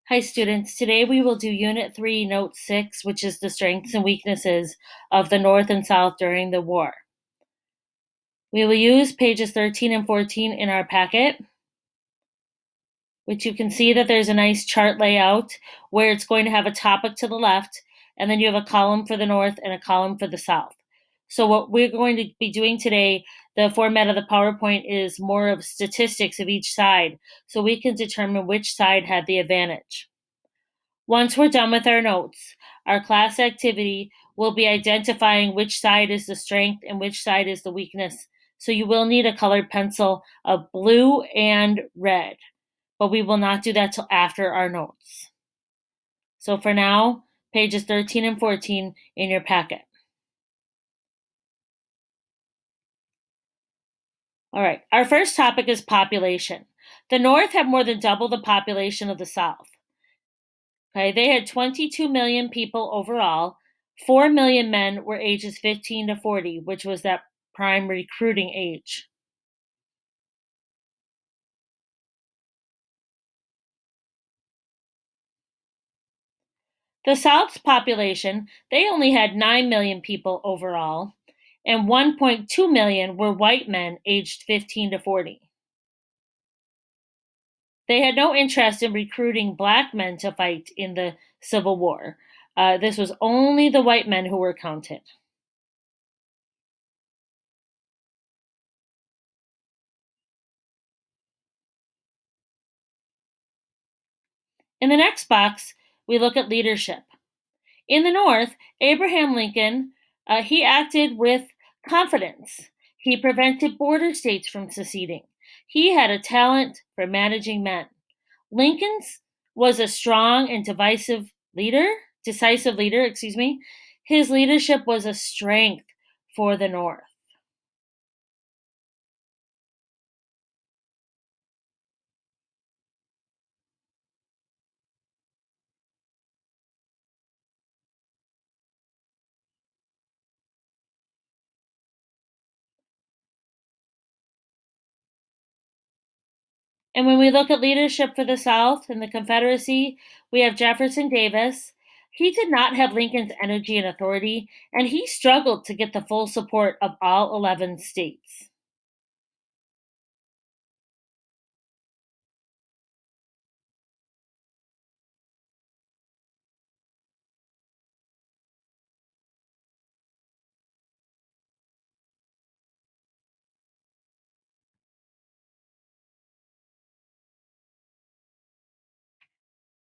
Hi students, today we will do Unit 3, Note 6, which is the strengths and weaknesses of the North and South during the war. We will use pages 13 and 14 in our packet, which you can see that there's a nice chart layout where it's going to have a topic to the left, and then you have a column for the North and a column for the South. So what we're going to be doing today, the format of the PowerPoint is more of statistics of each side, so we can determine which side had the advantage. Once we're done with our notes, our class activity will be identifying which side is the strength and which side is the weakness. So you will need a colored pencil of blue and red, but we will not do that till after our notes. So for now, pages 13 and 14 in your packet. All right, our first topic is population. The North had more than double the population of the South. Okay, they had 22 million people overall. 4 million men were ages 15 to 40, which was that prime recruiting age. The South's population, they only had 9 million people overall, and 1.2 million were white men aged 15 to 40. They had no interest in recruiting black men to fight in the Civil War. This was only the white men who were counted. In the next box, we look at leadership. In the North, Abraham Lincoln, he acted with confidence. He prevented border states from seceding. He had a talent for managing men. Lincoln's was a strong and decisive leader, His leadership was a strength for the North. And when we look at leadership for the South and the Confederacy, we have Jefferson Davis. He did not have Lincoln's energy and authority, and he struggled to get the full support of all 11 states.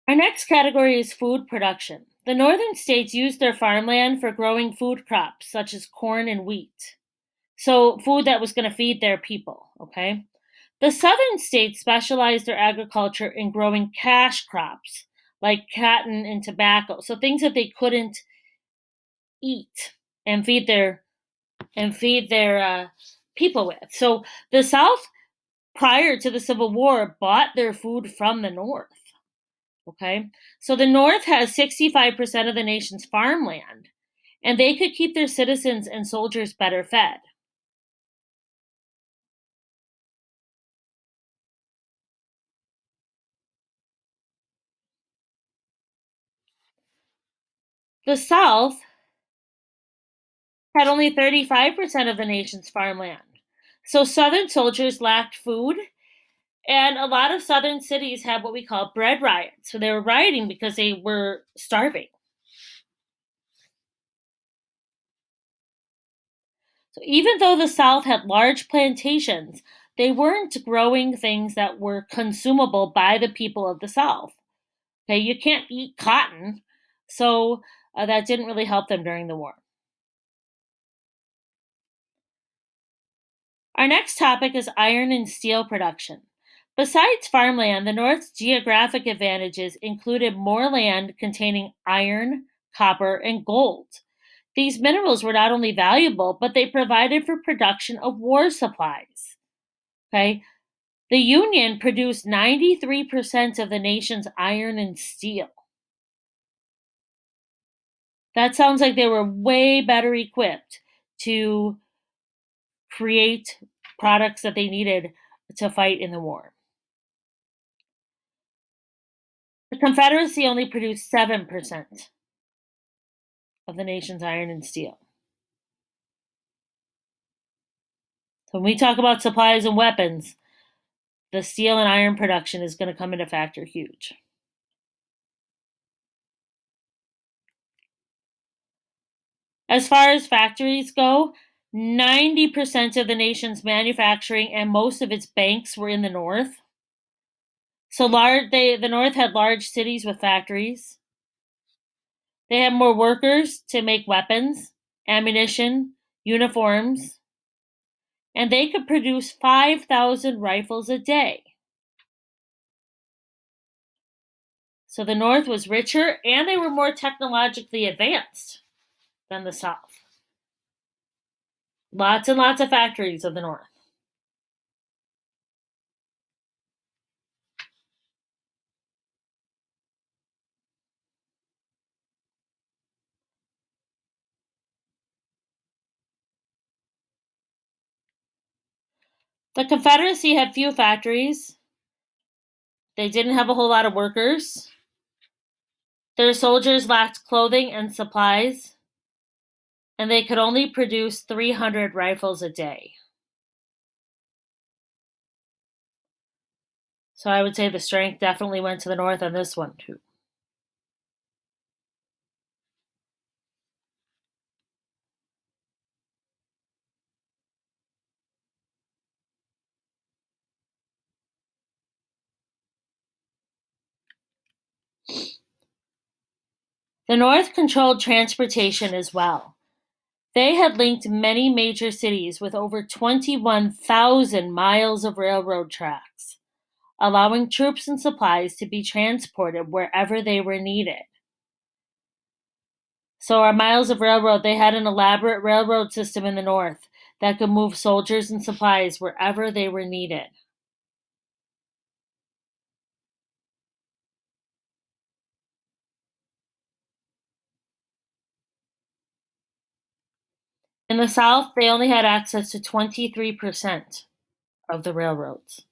Our next category is food production. The northern states used their farmland for growing food crops such as corn and wheat. So, food that was going to feed their people, okay? The southern states specialized their agriculture in growing cash crops like cotton and tobacco, so things that they couldn't eat and feed their people with. So the South, prior to the Civil War, bought their food from the North. Okay, so the North has 65% of the nation's farmland, and they could keep their citizens and soldiers better fed. The South had only 35% of the nation's farmland. So Southern soldiers lacked food, and a lot of Southern cities had what we call bread riots. So they were rioting because they were starving. So even though the South had large plantations, they weren't growing things that were consumable by the people of the South. Okay, you can't eat cotton, so that didn't really help them during the war. Our next topic is iron and steel production. Besides farmland, the North's geographic advantages included more land containing iron, copper, and gold. These minerals were not only valuable, but they provided for production of war supplies. Okay, the Union produced 93% of the nation's iron and steel. That sounds like they were way better equipped to create products that they needed to fight in the war. The Confederacy only produced 7% of the nation's iron and steel. So when we talk about supplies and weapons, the steel and iron production is going to come into factor huge. As far as factories go, 90% of the nation's manufacturing and most of its banks were in the North. So the North had large cities with factories. They had more workers to make weapons, ammunition, uniforms, and they could produce 5,000 rifles a day. So the North was richer and they were more technologically advanced than the South. Lots and lots of factories of the North. The Confederacy had few factories. They didn't have a whole lot of workers. Their soldiers lacked clothing and supplies, and they could only produce 300 rifles a day. So I would say the strength definitely went to the North on this one, too. The North controlled transportation as well. They had linked many major cities with over 21,000 miles of railroad tracks, allowing troops and supplies to be transported wherever they were needed. So, our miles of railroad, they had an elaborate railroad system in the North that could move soldiers and supplies wherever they were needed. In the South, they only had access to 23% of the railroads.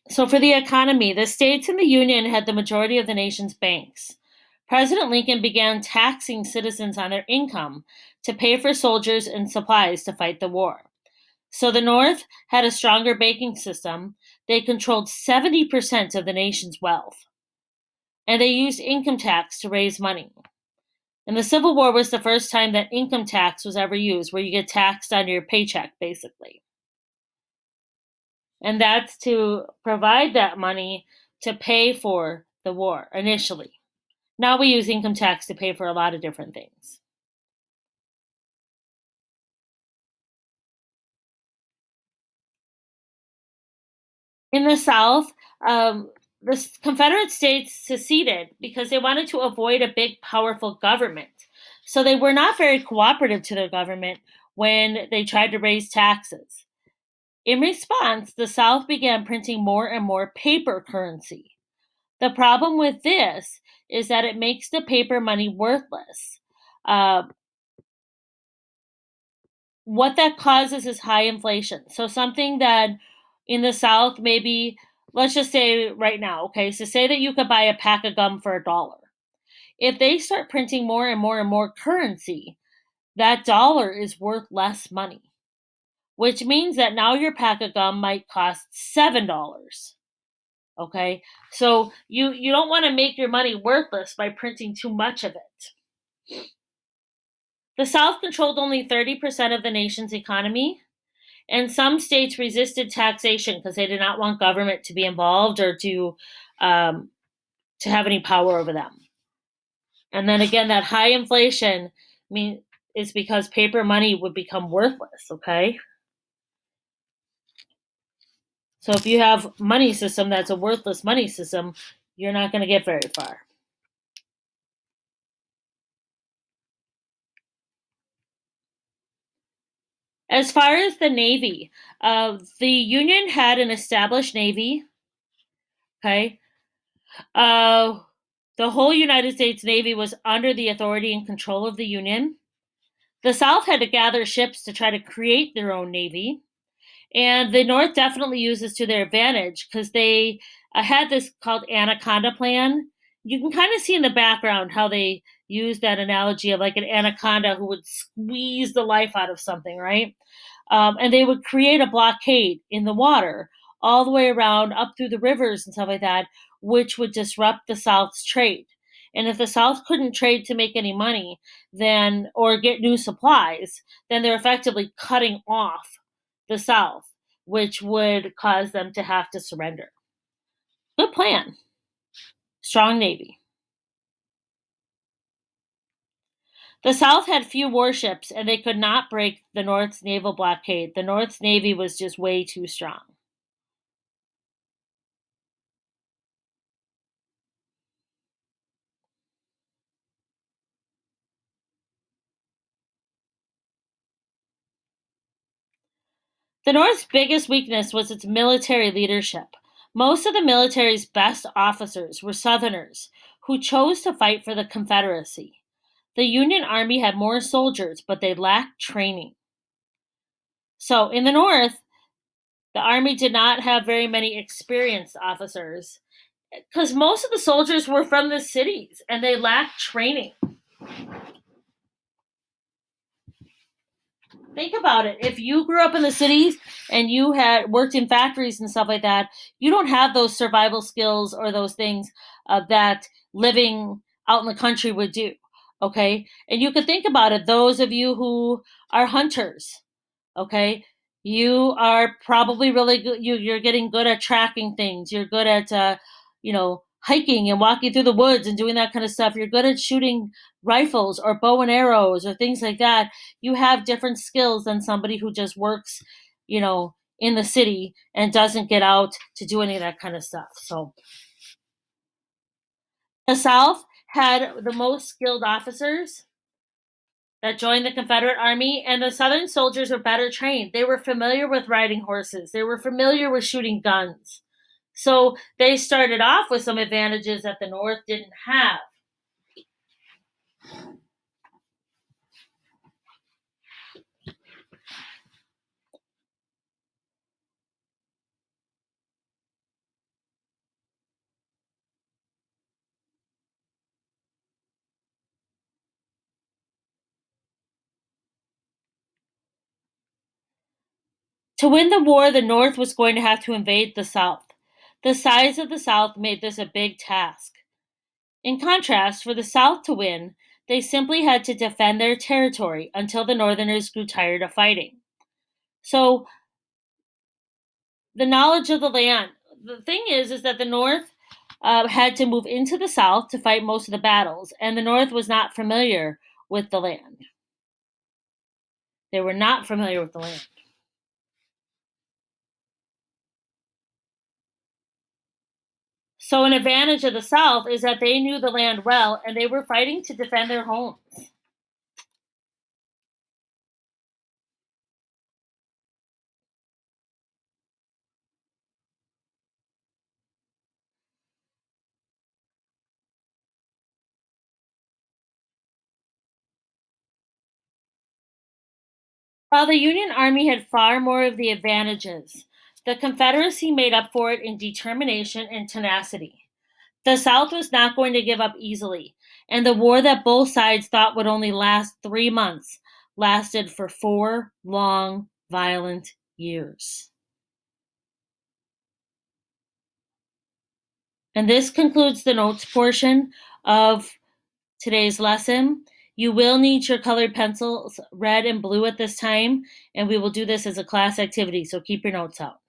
So, for the economy, the states in the Union had the majority of the nation's banks. President Lincoln began taxing citizens on their income to pay for soldiers and supplies to fight the war. So, the North had a stronger banking system. They controlled 70% of the nation's wealth, and they used income tax to raise money. And the Civil War was the first time that income tax was ever used, where you get taxed on your paycheck, basically. And that's to provide that money to pay for the war initially. Now we use income tax to pay for a lot of different things. In the South, the Confederate States seceded because they wanted to avoid a big, powerful government. So they were not very cooperative to their government when they tried to raise taxes. In response, the South began printing more and more paper currency. The problem with this is that it makes the paper money worthless. Uh, what that causes is high inflation. So, something that in the South, maybe, let's just say right now, okay, so say that you could buy a pack of gum for $1. If they start printing more and more and more currency, that dollar is worth less money, which means that now your pack of gum might cost $7. Okay, so you don't want to make your money worthless by printing too much of it. The South controlled only 30% of the nation's economy, and some states resisted taxation because they did not want government to be involved or to have any power over them. And then again, that high inflation is because paper money would become worthless. Okay, so if you have money system that's a worthless money system, you're not going to get very far. As far as the Navy, the Union had an established Navy. Okay. Uh, The whole United States Navy was under the authority and control of the Union. The South had to gather ships to try to create their own navy. And the North definitely used this to their advantage because they had this called Anaconda Plan. You can kind of see in the background how they use that analogy of like an anaconda who would squeeze the life out of something, right? And they would create a blockade in the water all the way around up through the rivers and stuff like that, which would disrupt the South's trade. And if the South couldn't trade to make any money, then or get new supplies, then they're effectively cutting off the South, which would cause them to have to surrender. Good plan. Strong Navy. The South had few warships and they could not break the North's naval blockade. The North's Navy was just way too strong. The North's biggest weakness was its military leadership. Most of the military's best officers were Southerners who chose to fight for the Confederacy. The Union Army had more soldiers, but they lacked training. So in the North, the Army did not have very many experienced officers because most of the soldiers were from the cities and they lacked training. Think about it. If you grew up in the cities and you had worked in factories and stuff like that, you don't have those survival skills or those things that living out in the country would do. Okay. And you could think about it. Those of you who are hunters, okay, you are probably really good. You're getting good at tracking things. You're good at, hiking and walking through the woods and doing that kind of stuff. You're good at shooting rifles or bow and arrows or things like that. You have different skills than somebody who just works, in the city and doesn't get out to do any of that kind of stuff. So the South had the most skilled officers that joined the Confederate Army, and the Southern soldiers were better trained. They were familiar with riding horses, they were familiar with shooting guns. So they started off with some advantages that the North didn't have. To win the war, the North was going to have to invade the South. The size of the South made this a big task. In contrast, for the South to win, they simply had to defend their territory until the Northerners grew tired of fighting. So, the knowledge of the land. The thing is that the North had to move into the South to fight most of the battles, and the North was not familiar with the land. They were not familiar with the land. So, an advantage of the South is that they knew the land well and they were fighting to defend their homes. While the Union Army had far more of the advantages, the Confederacy made up for it in determination and tenacity. The South was not going to give up easily, and the war that both sides thought would only last 3 months lasted for 4 long, violent years. And this concludes the notes portion of today's lesson. You will need your colored pencils, red and blue at this time, and we will do this as a class activity, so keep your notes out.